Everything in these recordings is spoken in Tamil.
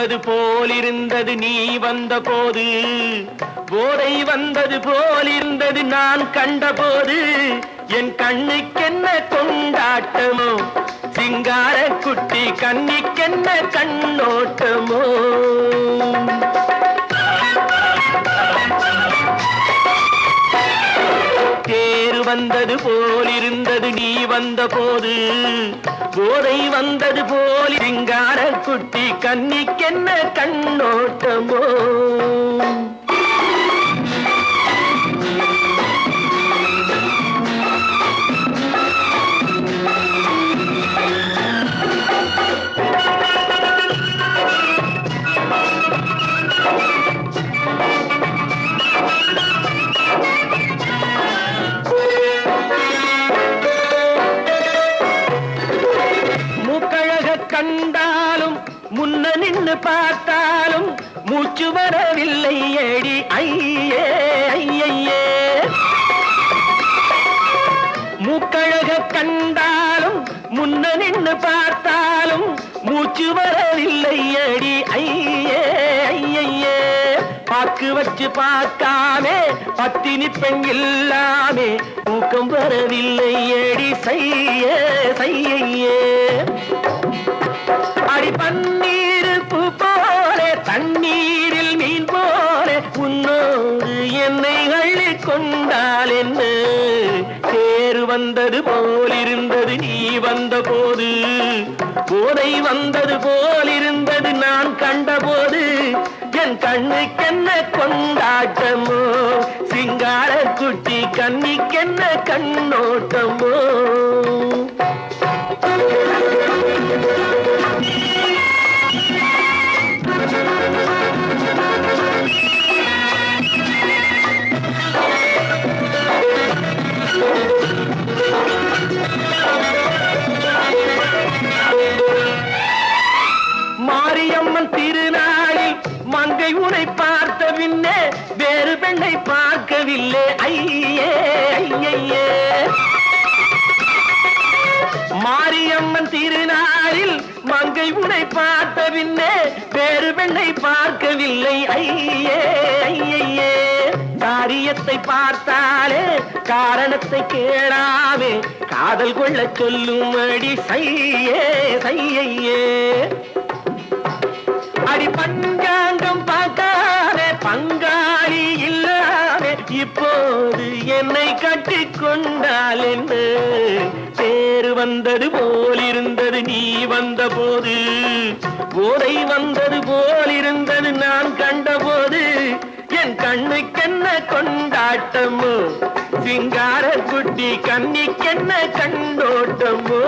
வந்தது போலிருந்தது நீ வந்த போது, போதை வந்தது போலிருந்தது நான் கண்டபோது, என் கண்ணுக்கென்ன கொண்டாட்டமோ, சிங்கார குட்டி கண்ணிக்கென்ன கண்ணோட்டமோ. தேரு வந்தது போலிருந்தது நீ வந்த போது, போதை வந்தது போல் சிங்கார குட்டி கண்ணிக்கென்ன கண்ணோட்டமோ. கண்டாலும் முன்ன நின்று பார்த்தாலும் மூச்சு வரவில்லை ஏடி ஐயே ஐயே. மூக்கழக கண்டாலும் முன்ன நின்று பார்த்தாலும் மூச்சு வரவில்லை ஏடி ஐயே ஐயே. பாக்கு வச்சு பார்க்காமே பத்தினி பெண் இல்லாமே தூக்கம் வரவில்லை ஏடி செய்யே செய்யே. அடி பன்னீர் பூ போல தண்ணீரில் மீன் போல உன்னோடு என்னை அள்ளி கொண்டால் என்ன. தேர் வந்தது போலிருந்தது நீ வந்த போது, போதை வந்தது போலிருந்தது நான் கண்டபோது, என் கண்ணுக்கென்ன கொண்டாட்டமோ, சிங்கார குட்டி கண்ணிக்கென்ன கண்ணோட்டமோ. மாரியம்மன் திருநாளில் மங்கை உனை பார்த்த பின்னே வேறு பெண்ணை பார்க்கவில்லை ஐயே ஐயே. மாரியம்மன் திருநாளில் மங்கை உனை பார்த்த பின்னே வேறு பெண்ணை பார்க்கவில்லை ஐயே ஐயே. காரியத்தை பார்த்தாலே காரணத்தை கேளாமே காதல் கொள்ள சொல்லும் அடி செய்யே செய்யே. அடி பஞ்சாங்கம் பார்க்காத பங்காளி இல்லாமே இப்போது என்னை கட்டி கொண்டால் என்ன. தேர் வந்தது போலிருந்தது நீ வந்த போது, போதை வந்தது போலிருந்தது நான் கண்டபோது, என் கண்ணுக்கென்ன கொண்டாட்டமோ, சிங்கார குட்டி கண்ணிக்கென்ன கண்ணோட்டமோ.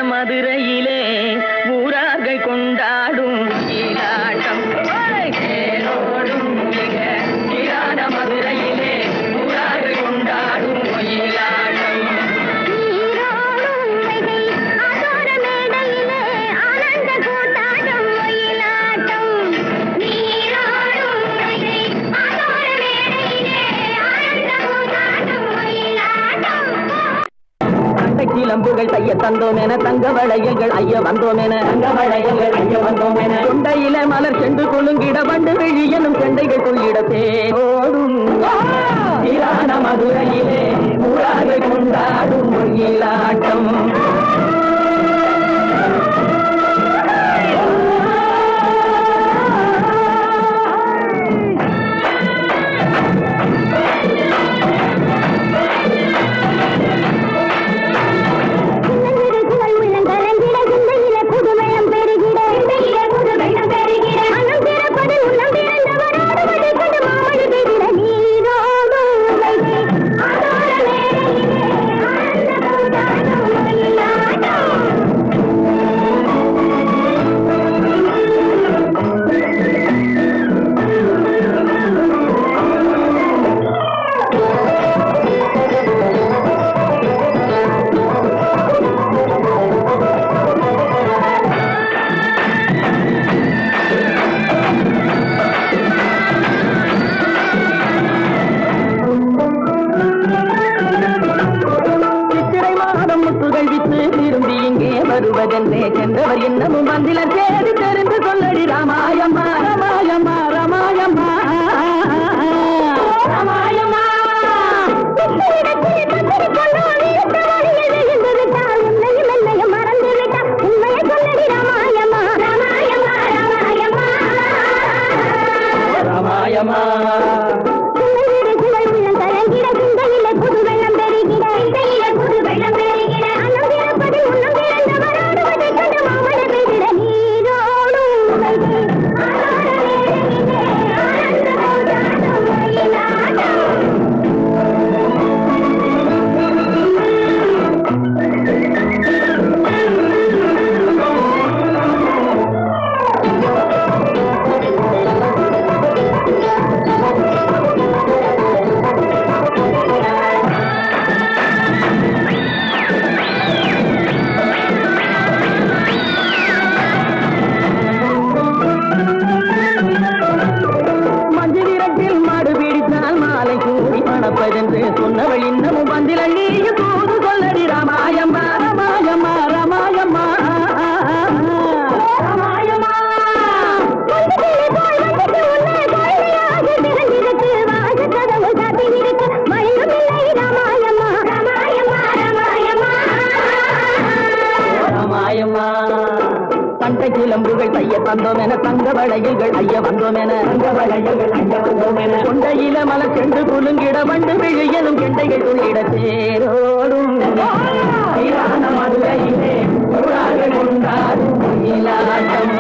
மதுரையிலே ஊரார்கள் கொண்டாடும் நீராட்டம். மதுரையிலே ஊரார்கள் சிலம்புகள் தைய தந்தோம் என தங்க வளையல்கள் ஐய வந்தோம் என கொண்டையில மலர் சென்று கொள்ளுங்கிட வண்டு விழி எனும் செண்டைகள் கொள்ளிட தேரோடும் மதுரையிலே ஊராக கொண்டாடும் மொழியிலாட்டம். வருவதென்றே சென்றவர் இன்னமும் வந்திலர் தேடி தெரிந்து சொல்லடி ராமாயம்மா ராமாயம்மா ராமாயம்மா ராமாயம்மா. ராமாயம்மா சொன்னவள் இன்னமும் வந்திலி தூது சொல்லடி ராமாயம்மா ராமாயம்மா ராமாயம்மா ராமாயம்மா. ராமாயம்மா தண்டை சிலம்புகள் தைய தந்தோம் என தங்க வளையல்கள் ஐய வந்தோம் என கொண்டையில மலர் சென்று குலுங்கிட வண்டு விழி எனும் கெண்டைகள் துள்ளிட தேரோடும் மதுரையிலே கொண்டாடும் மொழியிலாட்டம்.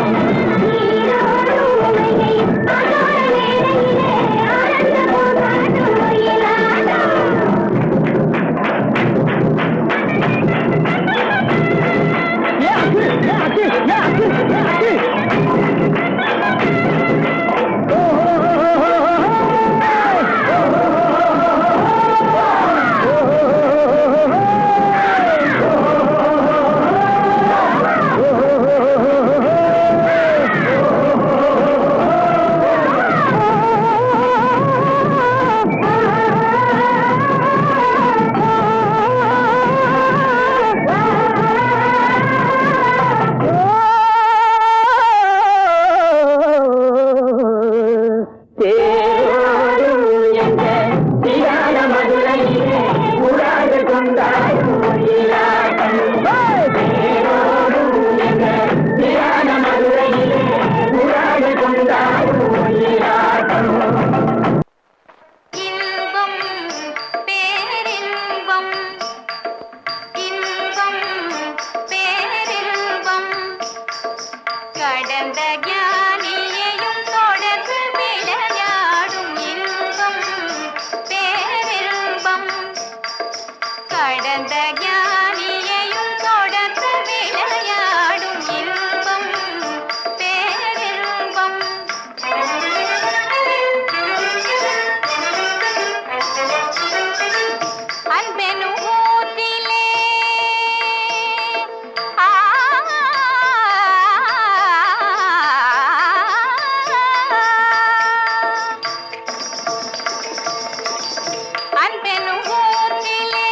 அன்பெனும் ஊற்றிலே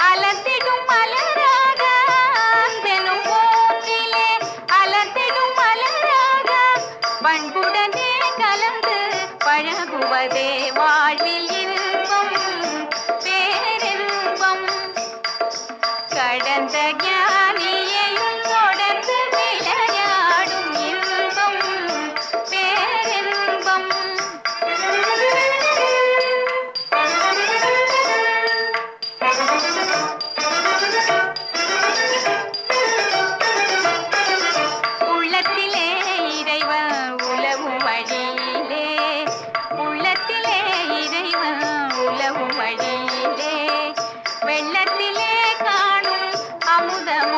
அலர்ந்திடும் இருப்பதே வாழ்வில் இன்பம் பேரின்பம் கடந்த ஞானியையும் தொடர்ந்து விளையாடும் இன்பம் பேரின்பம் உள்ளத்திலே இறைவன் உலவும் வழியிலே உள்ளத்திலே இறைவன் உலவும் வழியிலே வெள்ளத்திலே காணும் அமுதம்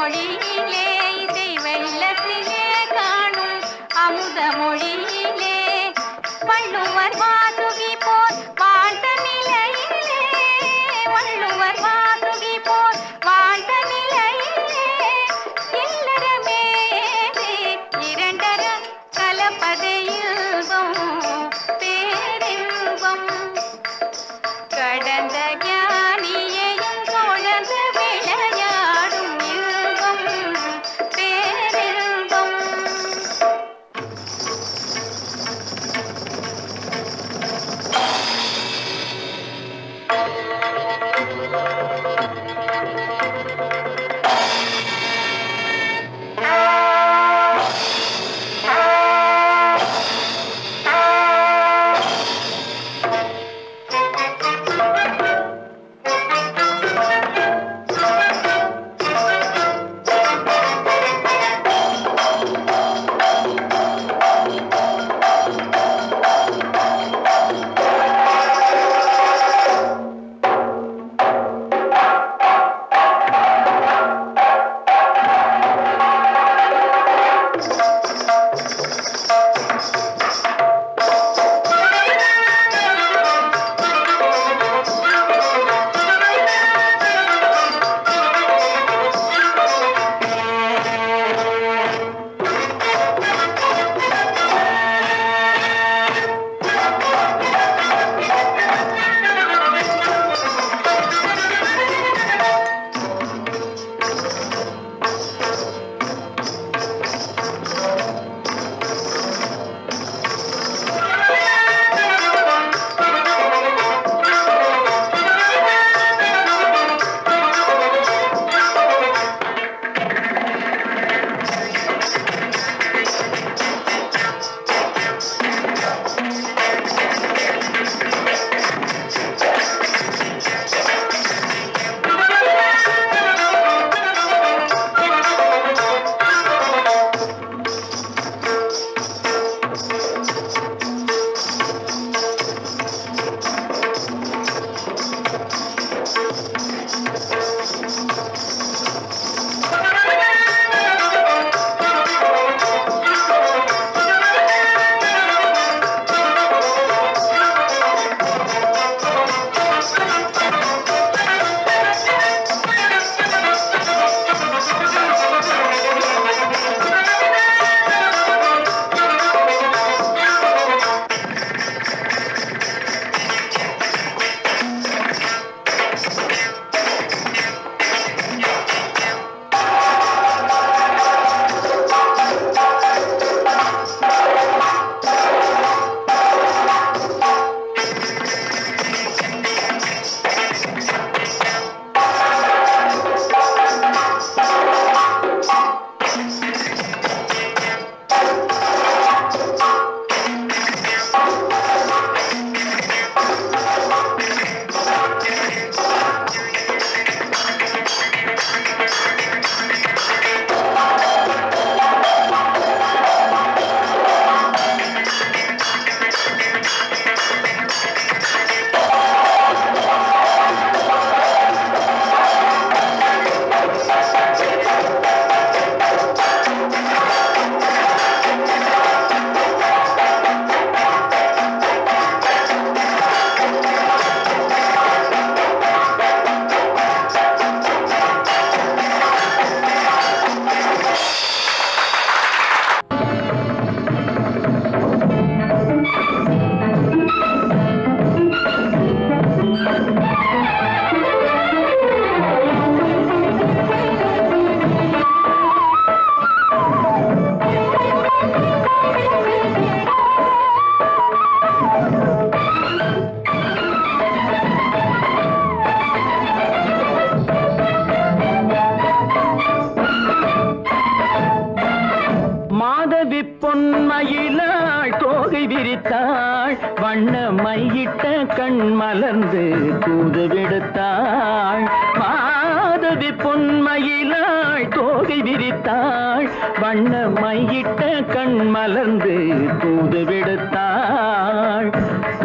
பொன்மயிலாள் தோகை விரித்தாள் வண்ண மையிட்ட கண் மலர்ந்து தூது விடுத்தாள் மாதவி பொன்மயிலாள் தோகை விரித்தாள் வண்ண மையிட்ட கண் மலர்ந்து தூது விடுத்தாள்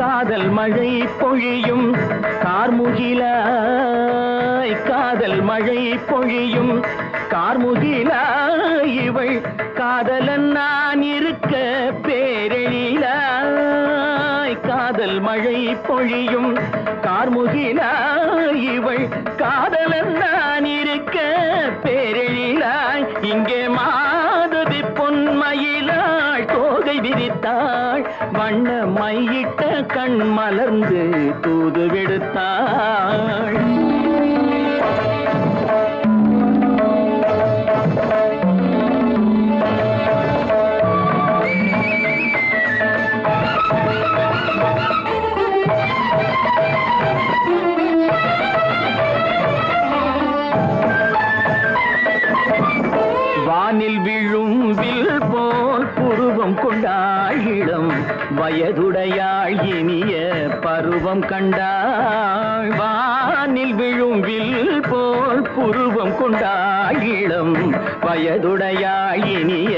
காதல் மழை பொழியும் கார்முகிலாய் காதல் மழை பொழியும் கார்முகிலாய் இவள் காதலன் நான் இருக்க பேரெழிலாய் காதல் மழை பொழியும் கார்முகிலாய் இவள் காதலன் நான் இருக்க பேரெழிலாய் இங்கே மாதவி பொன்மயிலாள் தோகை விரித்தாள் வண்ண மையிட்ட கண் மலர்ந்து தூது விடுத்தாள் வானில் விழும் வில் போல் புருவம் கொண்டாள் இளம் வயதுடையாள் இனிய பருவம் கண்டாள் வானில் விழும் வில் போல் புருவம் கொண்டாள் இளம் வயதுடையாள் இனிய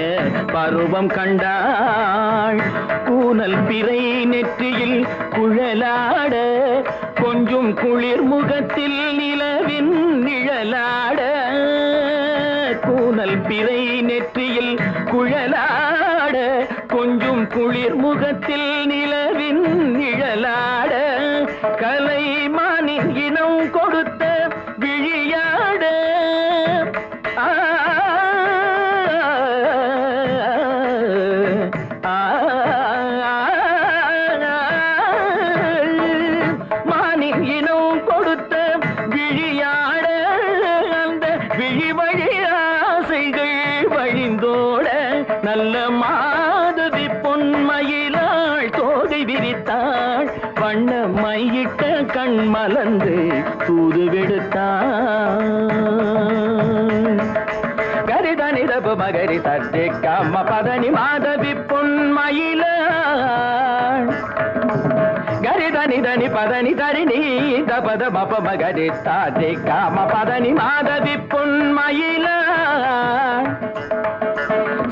பருவம் கண்டாள் கூனல் பிறை நெற்றியில் குழலாட கொஞ்சம் குளிர் முகத்தில் நிலவின் நிழலாட கூனல் பிறை நெற்றியில் குழலாட கொஞ்சம் குளிர் முகத்தில் நிலவின் நிழலாட கலைமானின் இனம் கொடுத்த விழியாட மானின் இனம் கொடுத்த விழியாட அந்த விழி வழி ஆசைகள் வழிந்தோட நல்ல மாதவி பொன்மயிலாள் தோகை விரித்தாள் வண்ண மையிட்ட கண் மலர்ந்து தூது விடுத்தாள் கரிதனி தப மகரி தட்டி கம்ம பதனி மாதவி பொன்மயிலாள் கரிதனி தனி பதனி தரிணி தபத மப மகரி தாட்டி காம பதனி மாதவி பொன்மயிலாள்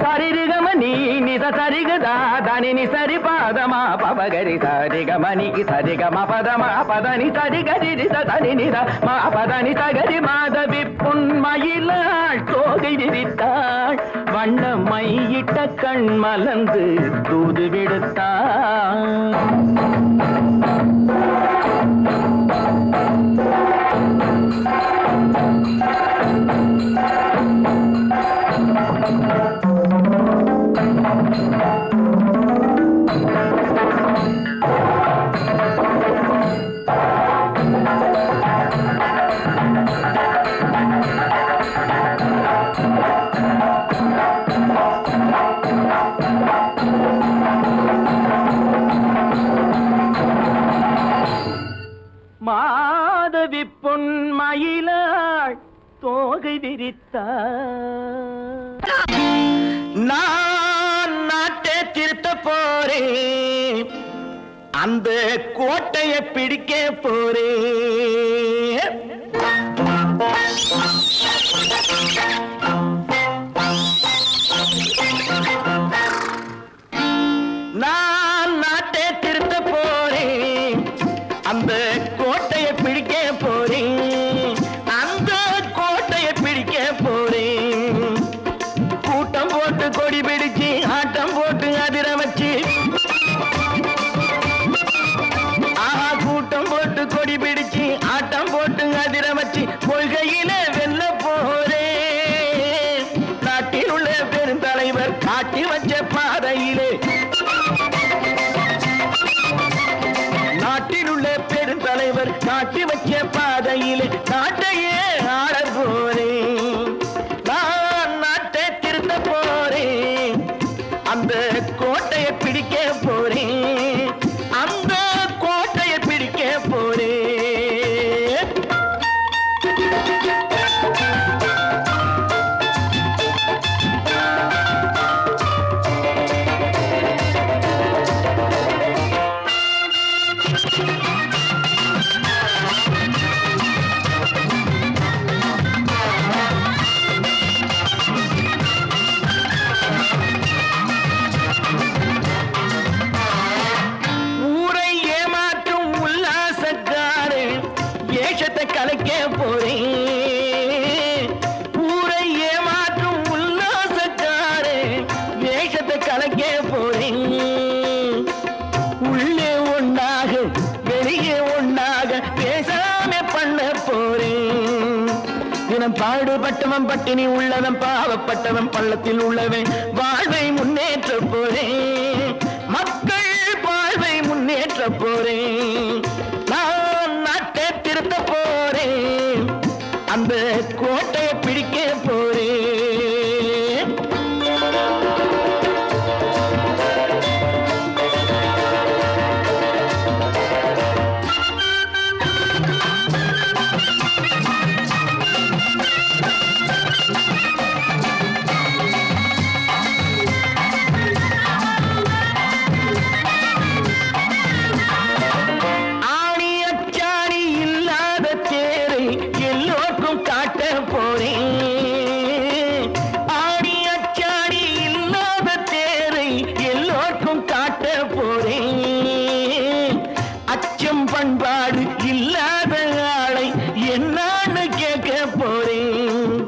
சரிகமணி நித சரிகதா தனி சரி பாதமா பபகரி சரிகமணிக்கு சரிகம பதமா பதனி சரிகரி தனி நித மா பதனி சகரி மாதவி பொன்மயிலாள் தோகை விரித்தாள் வண்ண மையிட்ட கண் மலர்ந்து தூது விடுத்தாள் மாதவி பொன்மயிலாள் தோகை விரித்தாள் நான் நாட்டை திருத்த போறேன் அந்த கோட்டையை பிடிக்க போறேன் நான் நாட்டை திருத்த போறேன் அந்த கோட்டையை பிடிக்க போறேன் அந்த கோட்டையை பிடிக்க போறேன் கூட்டம் போட்டு கொடி பிடிச்சு ஆட்டம் போட்டு அதிர வச்சு கூட்டம் போட்டு கொடி பிடிச்சு ஆட்டம் போட்டு அதிர வச்சு கொள்கையில வெல்ல போறேன் தினம் பாடுபட்டவன் பட்டினி உள்ளவன் பாவப்பட்டவன் பள்ளத்தில் உள்ளவன் வாழ்வை முன்னேற்ற போறேன் மக்கள் வாழ்வை முன்னேற்ற போறேன் நான் நாட்டை திருத்த போறேன் அந்த கோட்டையை பிடிக்க போறேன் பண்பாடு இல்லாத ஆளை என்னான்னு கேட்க போறேன்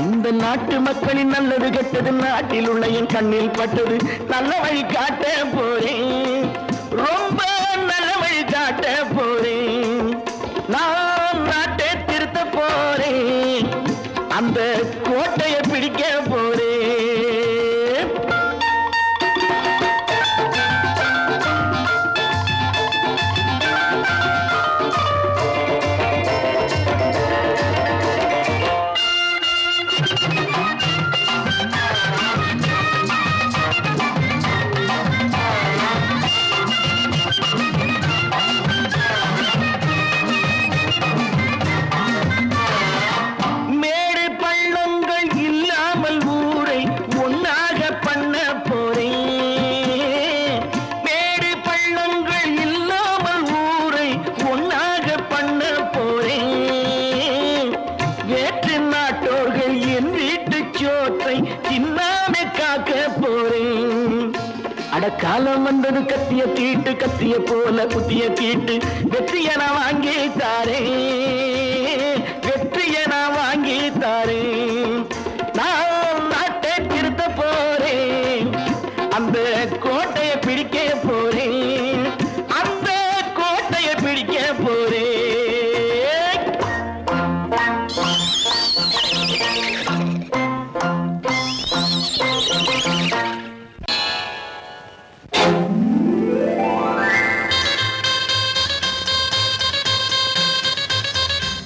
இந்த நாட்டு மக்களின் நல்லது கெட்டது நாட்டில் உள்ள என் கண்ணில் பட்டது நல்ல வழி காட்ட போறேன் ரொம்ப நல்ல வழி காட்ட போறேன் நான் நாட்டை திருத்த போறேன் அந்த கோட்டையை பிடிக்க போறேன் காலம் வந்தது கத்திய தீட்டு கத்திய போல புத்திய தீட்டு வெற்றிய நான் வாங்கி தாரே வெற்றிய நான் வாங்கி தாரே நான் நாட்டை திருத்த போறேன் அந்த கோட்டையை பிடிக்க போறேன் அந்த கோட்டையை பிடிக்க போறேன்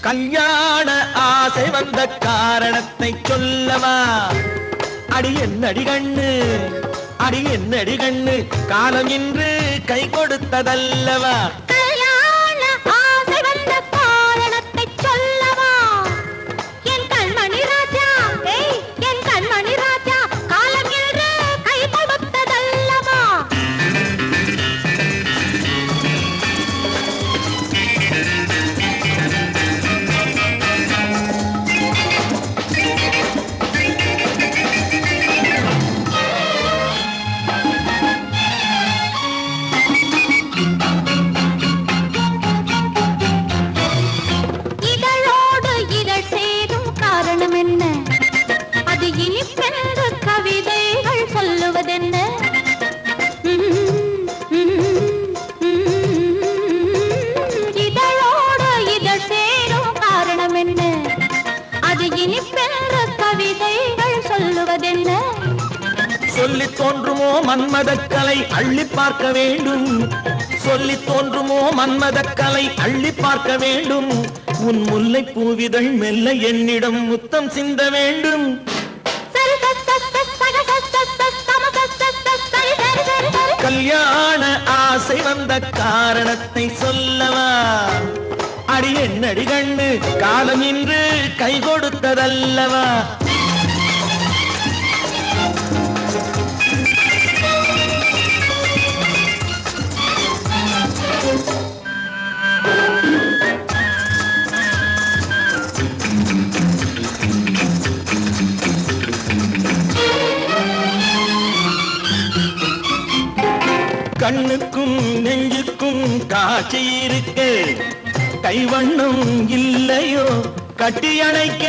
கல்யாண ஆசை வந்த காரணத்தை சொல்லவா அடி என்னடி கண்ணு அடி என்னடி கண்ணு காலம் இன்று கை கொடுத்ததல்லவா கல்யாண ஆசை வந்த காரணத்தை சொல்லவா என் கண்மணி ராஜா என் கண்மணி ராஜா காலம் இன்று கை கொடுத்ததல்லவா சொல்லி தோன்றுமோ மன்மதக்கலை அள்ளி பார்க்க வேண்டும் சொல்லி தோன்றுமோ மன்மதக்கலை அள்ளி பார்க்க வேண்டும் உன் முல்லை பூவிதழ் மெல்ல என்னிடம் முத்தம் சிந்த வேண்டும் கல்யாண ஆசை வந்த காரணத்தை சொல்லவா அடி என்னடி கண்ணு காலம் இன்று கை கொடுத்ததல்லவா கண்ணுக்கும் நெஞ்சுக்கும் காட்சி இருக்கு கைவண்ணம் இல்லையோ கட்டி அணைக்க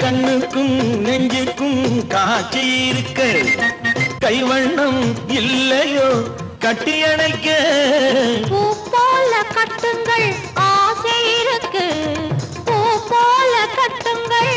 கண்ணுக்கும் நெஞ்சுக்கும் காட்சி இருக்கு கைவண்ணம் இல்லையோ கட்டி அணைக்க பூ போல கட்டுங்கள் ஆசை இருக்கு பூ போல கட்டுங்கள்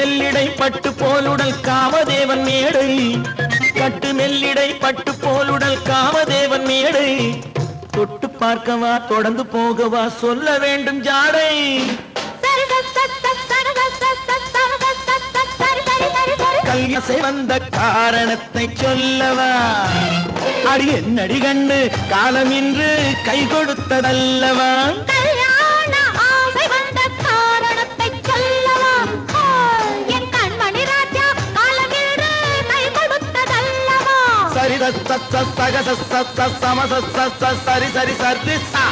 மெல்லிடை பட்டு போலுடல் காமதேவன் மேடை கட்டு மெல்லிடை பட்டு போலுடல் காமதேவன் மேடை தொட்டு பார்க்கவா தொடர்ந்து போகவா சொல்ல வேண்டும் ஜாடை கல்யாசை வந்த காரணத்தை சொல்லவா அடி என்னடி கண்டு காலம் இன்று கை கொடுத்ததல்லவா சரி சரி சரி சரி சா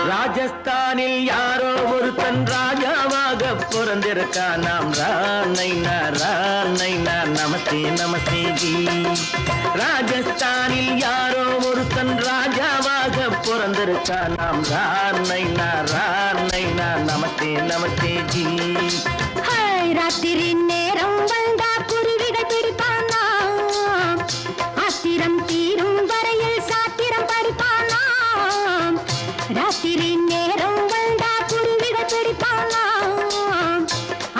ராஜஸ்தானில் யாரோ ஒருத்தன் ராஜாவாக பிறந்திருக்கான் நாம் ராணைனா நமஸ்தே நமஸ்தே ஜி ராஜஸ்தானில் யாரோ ஒருத்தன் ராஜாவாக பிறந்திருக்கான் நாம் ராணைனா நமஸ்தே நமஸ்தே ஜி ராத்திரி நேரம் வந்தா குருவிகள் பிடிப்பானா ஆத்திரம் தீரும் வரையில் சாத்திரம் படிப்பானா ராத்திரி நேரம் வந்தா குருவிகள் பிடிப்பானா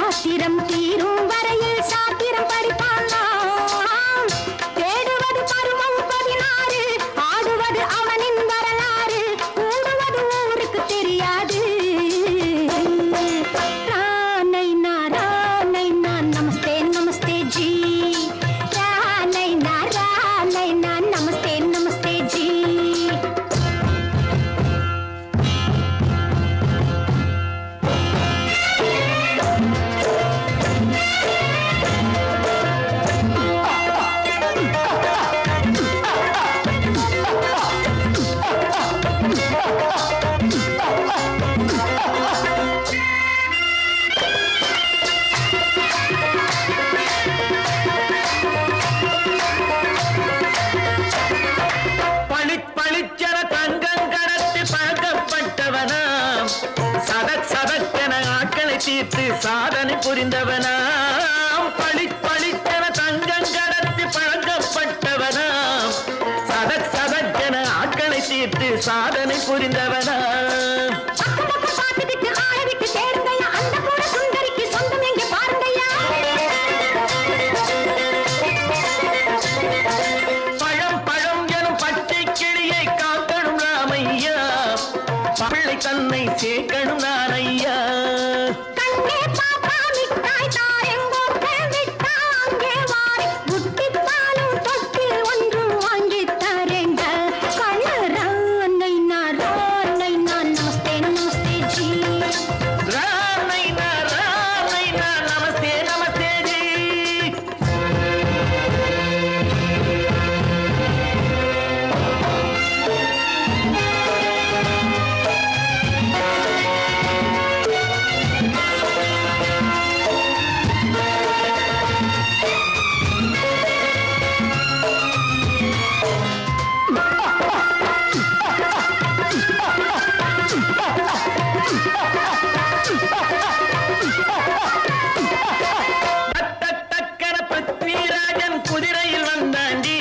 ஆத்திரம் தீரும் வரையில் சாத்திரம் படிப்பானா தேடுவது பருவம் 16 ஆடுவது அவனின் வரலாறு கூடுவது ஊருக்கு தெரியாது ராணைனா நமஸ்தே நமஸ்தே ஜி ராணைனா நமஸ்தே நமஸ்தே ஜி பளிச்சென தங்கம் கடத்தி பழக்கப்பட்டவனாம் சதக்கென ஆட்களை தீர்த்து சாதனை புரிந்தவனாம் பளிச்சென தங்கம் கடத்தி பழக்கப்பட்டவனாம் சதக்கென ஆட்களை தீர்த்து சாதனை புரிந்தவனாம் தன்னை சேர்க்கணும் நான் ஐயா கண்ணே பாப்பா மிட்டாய் தாரெங்கோ கேவிட்டா அங்கே வாரி புட்டி பாலும் தொட்டி ஒன்று வாங்கி தரேங்க கண்ணு ராணைனா நமஸ்தே நமஸ்தே ஜி ராணைனா நமஸ்தே நமஸ்தே ஜி குதிரையில் வந்தாண்டி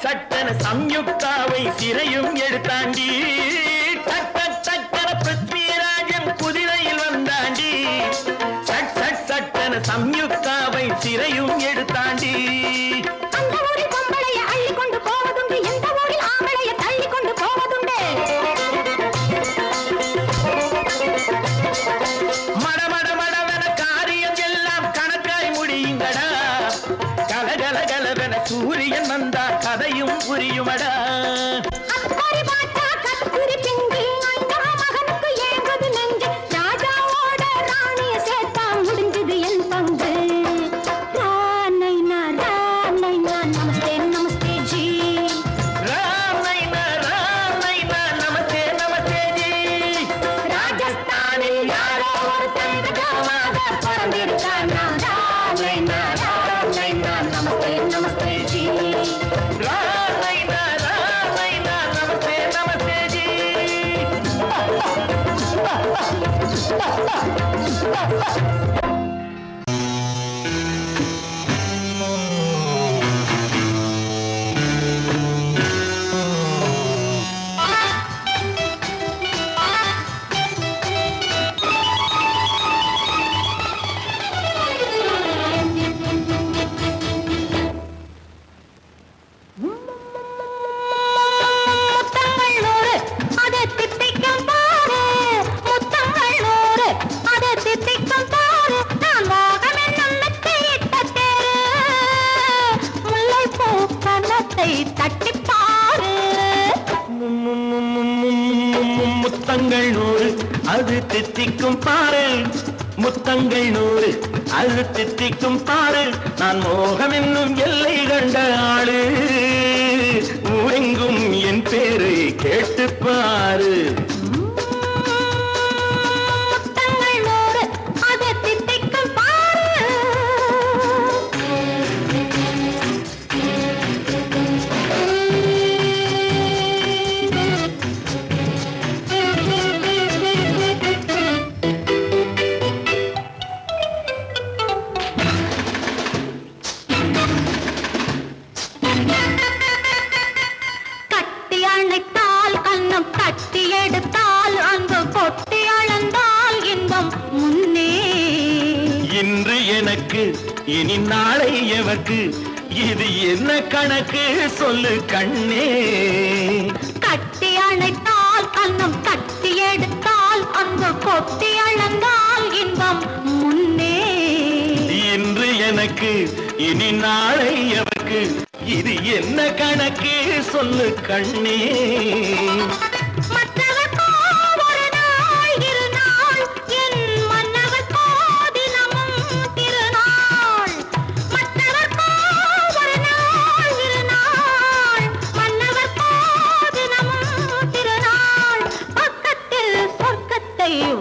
சட்டன சம்யுக்தாவை சிறையும் எடுத்தாண்டி சட்டன பிருத்விராஜன் குதிரையில் வந்தாண்டி சட்டன சம்யுக்தாவை சிறையும் எடுத்தாண்டி அந்த ஊரில் பொம்பளைய அள்ளி கொண்டு போவதுண்டு எந்த ஊரில் ஆம்பளைய தள்ளி கொண்டு போவதுண்டு மடமடவென காரியம் எல்லாம் கணக்காய் முடியுங்கடா கலகலகலவென சூரியன் வந்தா கதையும் புரியுமடா அக்கறை பாட்டா கத்திரி பிங்கு அந்த மகனுக்கு ஏங்குது நெஞ்சு ராஜாவோட ராணிய சேர்த்தா முடிஞ்சது என் பங்கு ராணைனா நமஸ்தே நமஸ்தே ஜி ராணைனா நமஸ்தே நமஸ்தே ஜி ராஜஸ்தானில் யாரோ ஒருத்தன் ராஜாவாக பிறந்திருக்கானா முத்தங்கள் 100 அது தித்திக்கும் பாரு முத்தங்கள் 100 அது தித்திக்கும் பாரு நான் மோகம் என்னும் எல்லை கண்ட ஆளு ஊரெங்கும் என் பேரை கேட்டு பாரு இன்று எனக்கு இனி நாளை எவர்க்கு இது என்ன கணக்கு சொல்லு கண்ணே கட்டி அணைத்தால் கண்ணம் கட்டி எடுத்தால் அன்பு கொட்டி அளந்தால் இன்பம் முன்னே இன்று எனக்கு இனி நாளை எவர்க்கு இது என்ன கணக்கு சொல்லு கண்ணே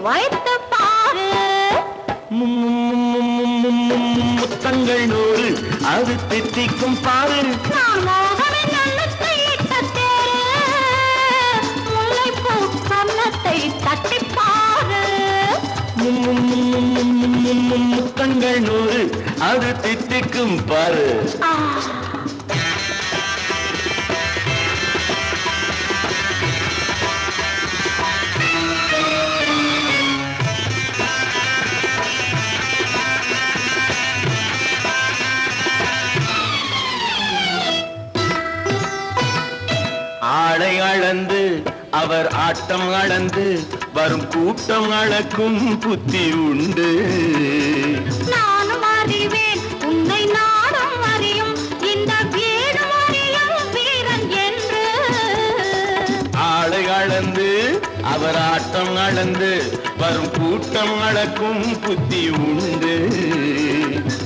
வைத்து பாரு முத்தங்கள் 100 அது தித்திக்கும் பாரு நான் மோகமே நல்லத்தை முல்லைப்பூ கன்னத்தை தட்டி பாரு முத்தங்கள் 100 அது தித்திக்கும் பாரு ஆளை அளந்து அவர் ஆட்டம் அளந்து வரும் கூட்டம் அளக்கும் புத்தி உண்டு நானும் அறிவேன் உன்னை நானும் அறியும் இந்த வீடும் அறியும் வீரன் என்று ஆளை அளந்து அவர் ஆட்டம் அளந்து வரும் கூட்டம் அளக்கும் புத்தி உண்டு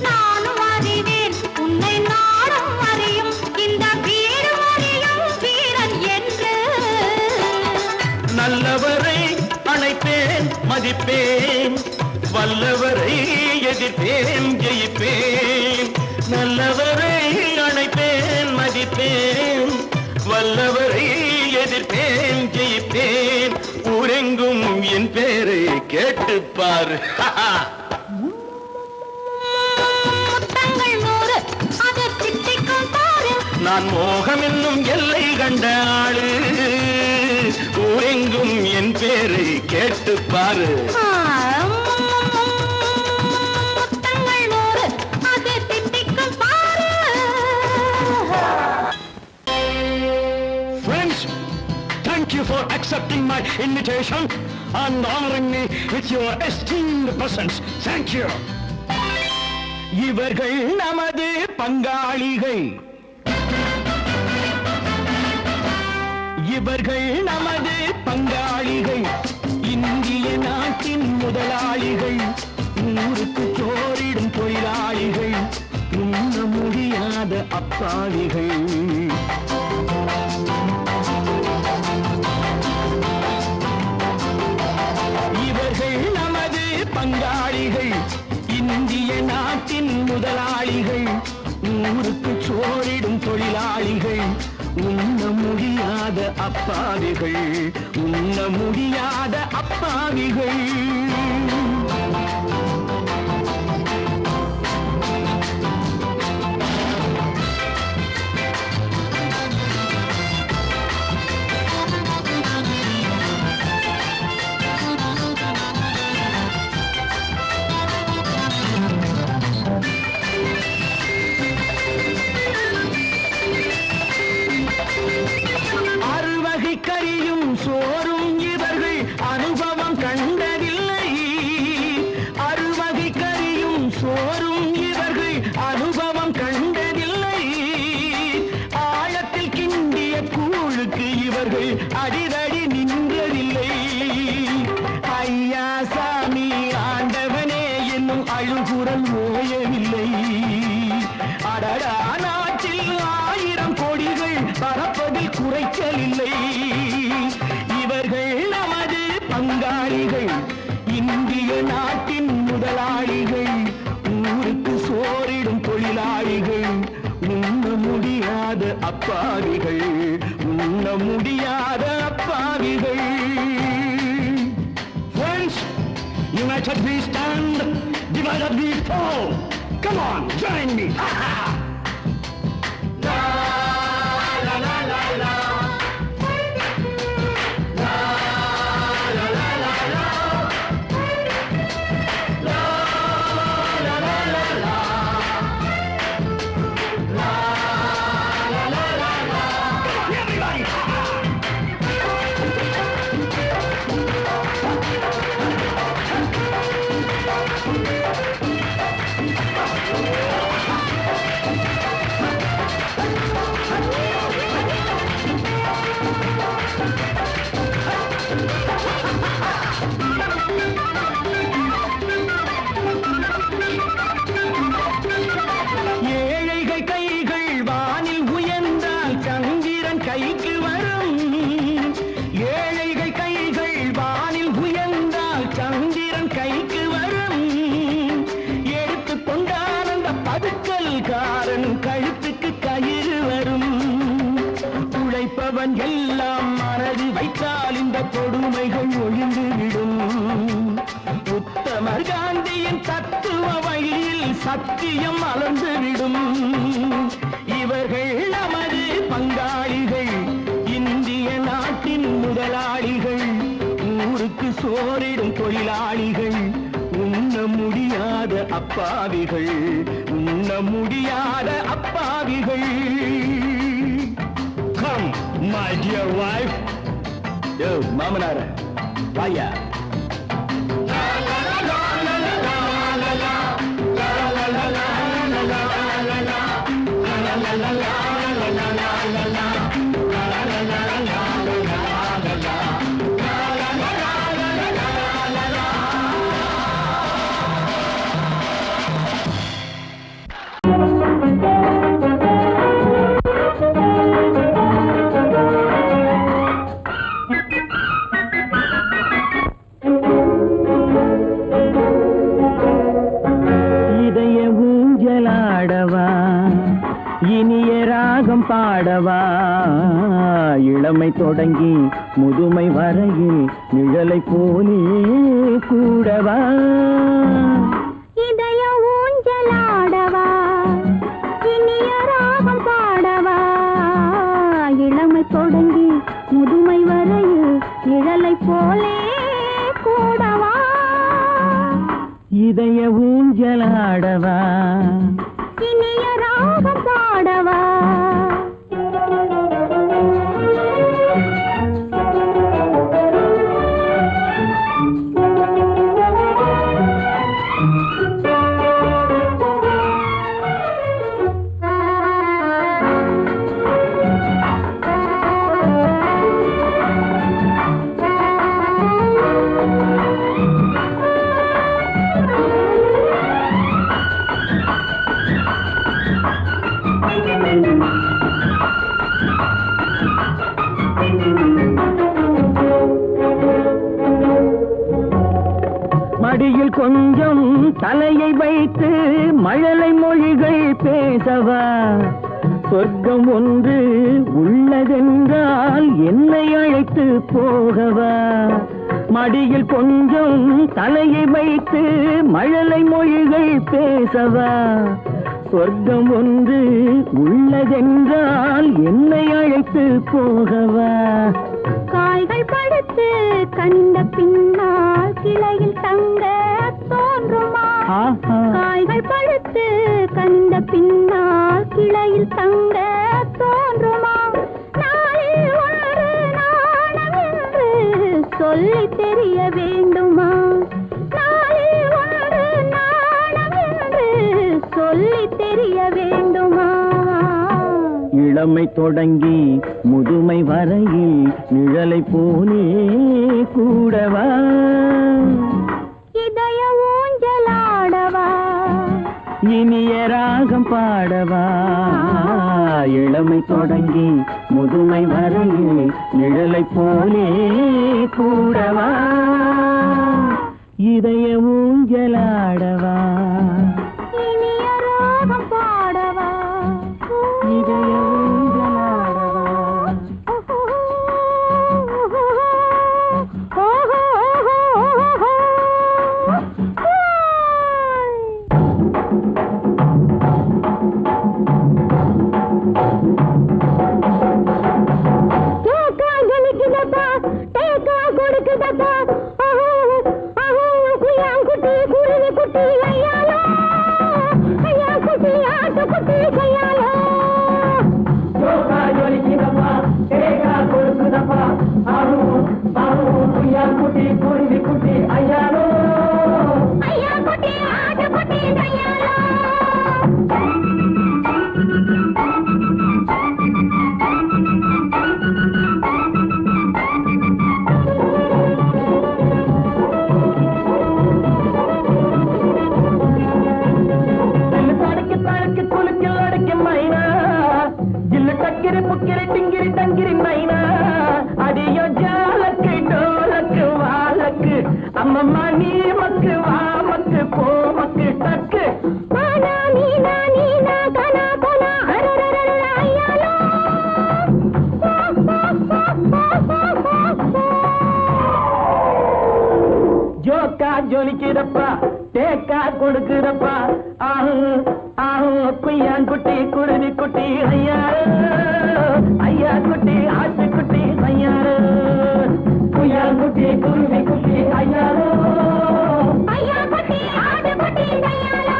நானும் அறிவேன் உன்னை நானும் அறியும் இந்த வீடும் அறியும் வீரன் என்று நல்லவரை அணைப்பேன் மதிப்பேன் வல்லவரை எதிர்ப்பேன் ஜெயிப்பேன் நல்லவரை அணைப்பேன் மதிப்பேன் வல்லவரை எதிர்ப்பேன் ஜெயிப்பேன் ஊரெங்கும் என் பேரை கேட்டுப்பார் முத்தங்கள் 100 அது தித்திக்கும் பாரு நான் மோகம் என்னும் எல்லை கண்ட ஆளு ஊரெங்கும் என் பேரை கேட்டுப்பாரு முத்தங்கள் 100 அது தித்திக்கும் பாரு Friends, thank you for accepting my invitation and honoring me with your esteemed presence. Thank you. இவர்கள் நமது பங்காளிகள் இவர்கள் நமது பங்காளிகள் இந்திய நாட்டின் முதலாளிகள் ஊருக்கு சோறிடும் தொழிலாளிகள் உண்ண முடியாத அப்பாவிகள் இவர்கள் நமது பங்காளிகள் இந்திய நாட்டின் முதலாளிகள் ஊருக்கு சோறிடும் தொழிலாளிகள் உண்ண முடியாத அப்பாவிகள் உண்ண முடியாத அப்பாவிகள் இந்திய நாட்டின் முதலாளிகள், ஊருக்கு சோறிடும் தொழிலாளிகள், உண்ண முடியாத அப்பாவிகள், உண்ண முடியாத அப்பாவிகள். Friends, united we stand, divided we fall. Come on, join me. ஏழைகள் கைகள் வானில் உயர்ந்தால் சந்திரன் கைக்கு வரும். ஏழைகள் கைகள் வானில் உயர்ந்தால் சந்திரன் கைக்கு வரும். எடுத்துக்கொண்டால் அந்த பதுக்கல்காரன் கழுத்துக்கு கயிறு வரும். உழைப்பவன் எல்லாம் மனது வைத்தால் இந்த கொடுமைகள் ஒழிந்துவிடும். உத்தமர் காந்தியின் தத்துவ வழியில் சத்தியம் மலர்ந்துவிடும். இவர்கள் நமது பங்காளிகள், இந்திய நாட்டின் முதலாளிகள், ஊருக்கு சோறிடும் தொழிலாளிகள், உண்ண முடியாத அப்பாவிகள், உண்ண முடியாத அப்பாவிகள். Come, my dear wife. Yo, மாமனார வாயா. இனிய ராகம் பாடவா, இளமை தொடங்கி முதுமை வரையில் நிழலை போலே கூடவா. இதய ஊஞ்சலாடவா, இனிய ராகம் பாடவா, இளமை தொடங்கி முதுமை வரையில் நிழலை போலே கூடவா. இதய ஊஞ்சலாடவா, இனிய ராகம் பாடவா. மடியில் கொஞ்சம் தலையை வைத்து மழலை மொழிகள் பேசவா. சொர்க்கம் ஒன்று உள்ளதென்றால் என்னை அழைத்து போகவா. மடியில் கொஞ்சம் தலையை வைத்து மழலை மொழிகள் பேசவா. சொர்க்கம் ஒன்று உள்ளதென்றால் என்னை அழைத்து போகவா. காய்கள் படுத்து கண்ட பின்னால் கிளையில் தங்க தோன்றுமா. காய்கள் படுத்து கண்ட பின்னால் கிளையில் தங்க தோன்றுமா. நாளில் ஒன்று நாணம் என்று சொல்லி தெரிய வேண்டுமா. நாளில் ஒன்று நாணம் என்று சொல்லி தெரிய வேண்டுமா. இளமை தொடங்கி முதுமை வரையில் நிழலை போலே கூடவா. இதய ஊஞ்சலாடவா, இனிய ராகம் பாடவா. இளமை தொடங்கி முதுமை வரையில் நிழலை போலே கூடவா. இதய ஊஞ்சலாடவா இனிய ராகம் பாடவா இதய ஊஞ்சலாடவா ஜொலிக்கிறப்பா தேக்கா கொடுக்கிறப்பா ஆஹு ஆஹு குய்யான்குட்டி குருவி குட்டி ஐயாரு ஐயா குட்டி ஆட்டுக்குட்டி ஐயாரு குய்யான்குட்டி குருவி குட்டி ஐயாரு ஐயா குட்டி ஆட்டுக்குட்டி ஐயாரு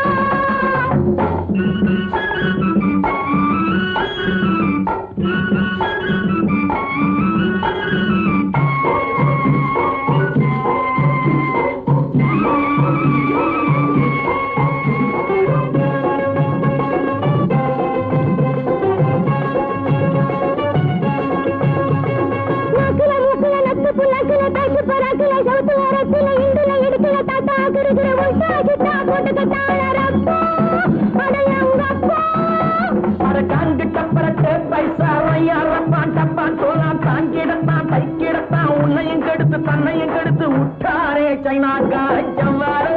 உன்னையும் கெடுத்து தன்னையும் கெடுத்து விட்டாரே சைனாக்கார ஜவ்வாறு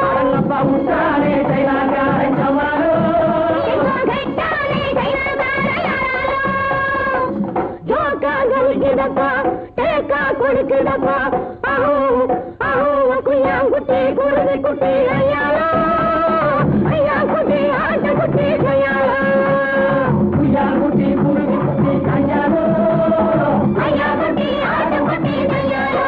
அடங்கப்பா விட்டாரே சைனாக்கார ஜவ்வாறு கொடுக்குதப்பா குட்டி குருவி குட்டி ஐயாரா ஐயா குட்டி ஆட்ட குட்டி ஐயாரா குய்யா குட்டி குருவி குட்டி ஐயாரோ ஐயா குட்டி ஆட்ட குட்டி ஐயாரா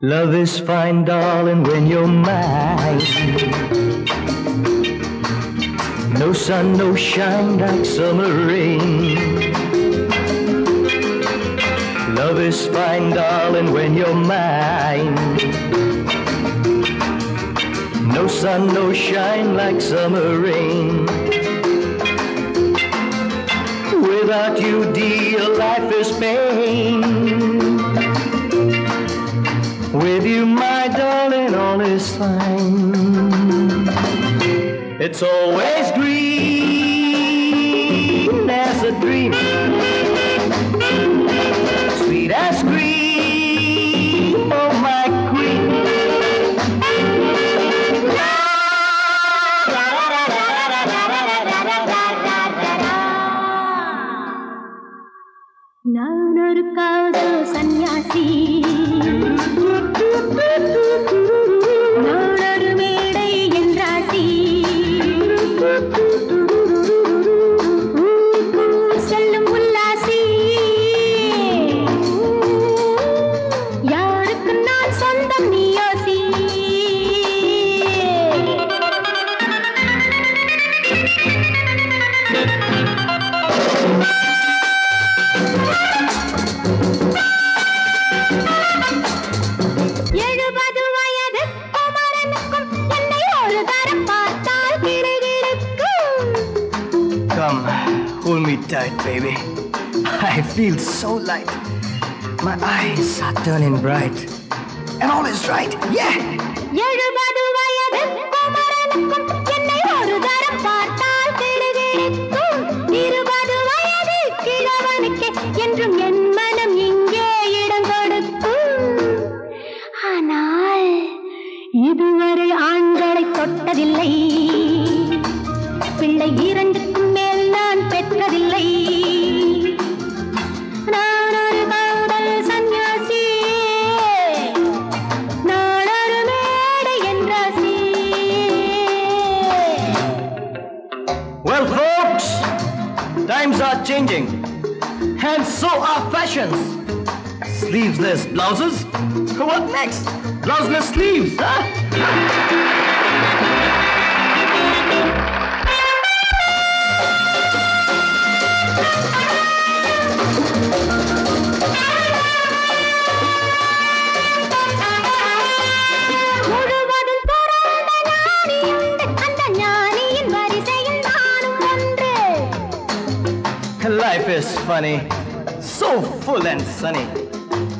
Love is fine, darling, when you're mine. No sun, no shine like summer rain. Love is fine, darling, when you're mine. No sun, no shine like summer rain. Without you, dear, life is pain. With you, my darling, all is fine. It's always green as a dream, sweet as cream, oh my queen. நான் ஒரு காதல் சன்னியாசி நான் ஒரு மேடை என்றாசி tight, baby. I feel so light. My eyes are turning bright. And all is right, yeah! 70 வயது குமரனுக்கும் என்னை ஒரு தரம் பார்த்தால் கிடுகிடுக்கும். 20 வயது கிழவனுக்கே என்றும் என் மனம் இங்கே இடம் கொடுக்கும். ஆனால் இதுவரை ஆண்களை தொட்டதில்லை, பிள்ளை 2க்கும் மேல் நான் பெற்றதில்லை. நான் ஒரு காதல் சன்னியாசி, நான் ஒரு மேடை என்றாசி. Well, folks, times are changing. And so are fashions. Sleeveless blouses? What next? Blouseless sleeves, huh? முழுவதும் துறந்த ஞானியுண்டு, அந்த ஞானியின் வரிசையில் நானும் ஒன்று. Life is funny, so full and sunny.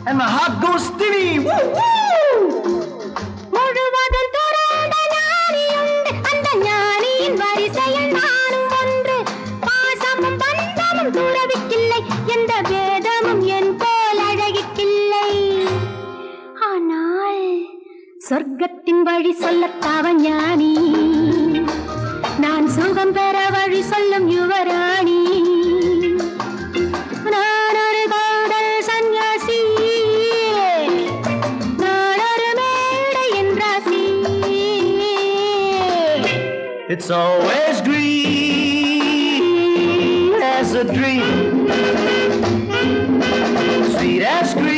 And my heart goes steady. Woo, woo! முழுவதும் துறந்த ஞானியுண்டு, அந்த ஞானியின் வரிசையில் நானும் ஒன்று. பாசமும் பந்தமும் துறவிக்கில்லை, எந்த பேதமும் என் போல் அழகிக்கில்லை. ஆனால் சொர்க்கத்தின் வழி சொல்லத்தாவன் ஞானி, நான் சுகம் பெற வழி சொல்லும் யுவராணி. நான் ஒரு காதல் சன்னியாசி, நான் ஒரு மேடை என்றாசி. It's always green as a dream, sweet as green.